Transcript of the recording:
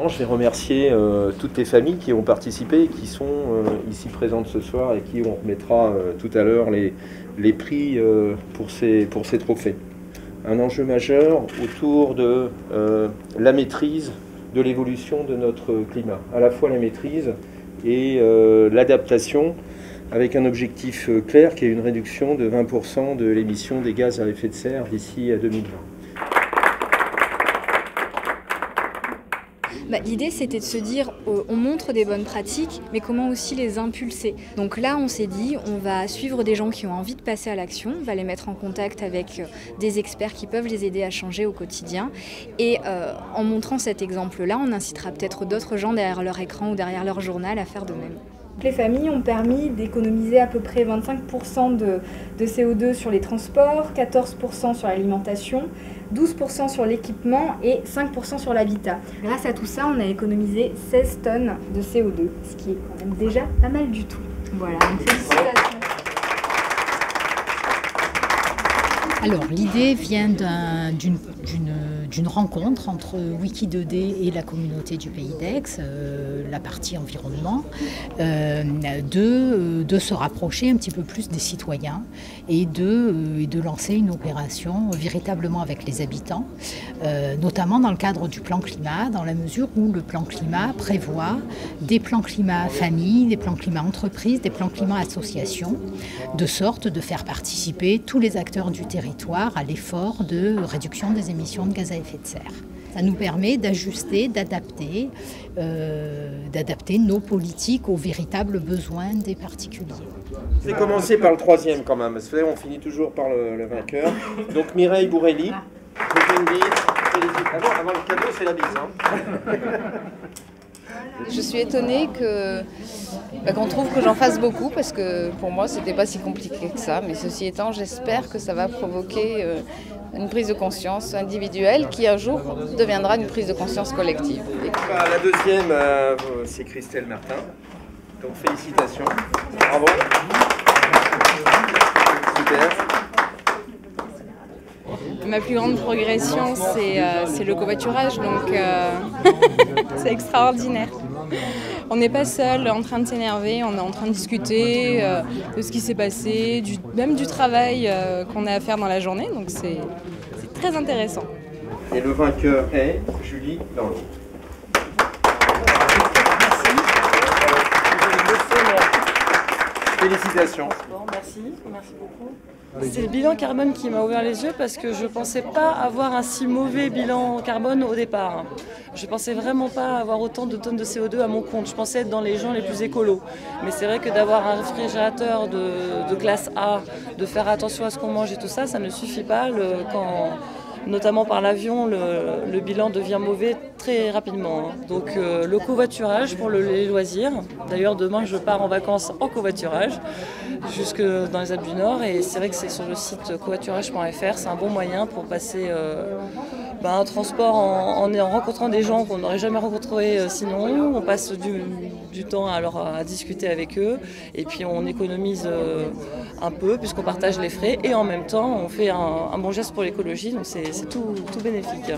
Je vais remercier toutes les familles qui ont participé et qui sont ici présentes ce soir et qui on remettra tout à l'heure les prix pour ces trophées. Un enjeu majeur autour de la maîtrise de l'évolution de notre climat, à la fois la maîtrise et l'adaptation avec un objectif clair qui est une réduction de 20% de l'émission des gaz à effet de serre d'ici à 2020. L'idée, c'était de se dire, on montre des bonnes pratiques, mais comment aussi les impulser. Donc là, on s'est dit, on va suivre des gens qui ont envie de passer à l'action, on va les mettre en contact avec des experts qui peuvent les aider à changer au quotidien. Et en montrant cet exemple-là, on incitera peut-être d'autres gens derrière leur écran ou derrière leur journal à faire de même. Les familles ont permis d'économiser à peu près 25% de CO2 sur les transports, 14% sur l'alimentation, 12% sur l'équipement et 5% sur l'habitat. Grâce à tout ça, on a économisé 16 tonnes de CO2, ce qui est quand même déjà pas mal du tout. Voilà, donc félicitations. Alors l'idée vient d'une rencontre entre Wiki2D et la communauté du Pays d'Aix, la partie environnement, de se rapprocher un petit peu plus des citoyens et de lancer une opération véritablement avec les habitants, notamment dans le cadre du plan climat, dans la mesure où le plan climat prévoit des plans climat famille, des plans climat entreprise, des plans climat association, de sorte de faire participer tous les acteurs du territoire à l'effort de réduction des émissions de gaz à effet de serre. Ça nous permet d'ajuster, d'adapter nos politiques aux véritables besoins des particuliers. Je vais commencer par le troisième quand même, parce que on finit toujours par le vainqueur. Donc Mireille Bourrelli, avant le cadeau, c'est la bise. Je suis étonnée qu'on trouve que j'en fasse beaucoup parce que pour moi c'était pas si compliqué que ça, mais ceci étant j'espère que ça va provoquer une prise de conscience individuelle qui un jour deviendra une prise de conscience collective. La deuxième c'est Christelle Martin, donc félicitations, bravo, super. Ma plus grande progression, c'est le covoiturage, donc c'est extraordinaire. On n'est pas seul en train de s'énerver, on est en train de discuter de ce qui s'est passé, même du travail qu'on a à faire dans la journée, donc c'est très intéressant. Et le vainqueur est Julie Lange. Félicitations. Bon, merci beaucoup. C'est le bilan carbone qui m'a ouvert les yeux parce que je ne pensais pas avoir un si mauvais bilan carbone au départ. Je ne pensais vraiment pas avoir autant de tonnes de CO2 à mon compte. Je pensais être dans les gens les plus écolos. Mais c'est vrai que d'avoir un réfrigérateur de classe A, de faire attention à ce qu'on mange et tout ça, ça ne suffit pas notamment par l'avion, le bilan devient mauvais très rapidement. Donc le covoiturage pour les loisirs. D'ailleurs demain je pars en vacances en covoiturage jusque dans les Alpes du Nord et c'est vrai que c'est sur le site covoiturage.fr, c'est un bon moyen pour passer un transport en rencontrant des gens qu'on n'aurait jamais rencontrés sinon. On passe du temps à discuter avec eux et puis on économise un peu puisqu'on partage les frais et en même temps on fait un bon geste pour l'écologie, donc c'est tout bénéfique.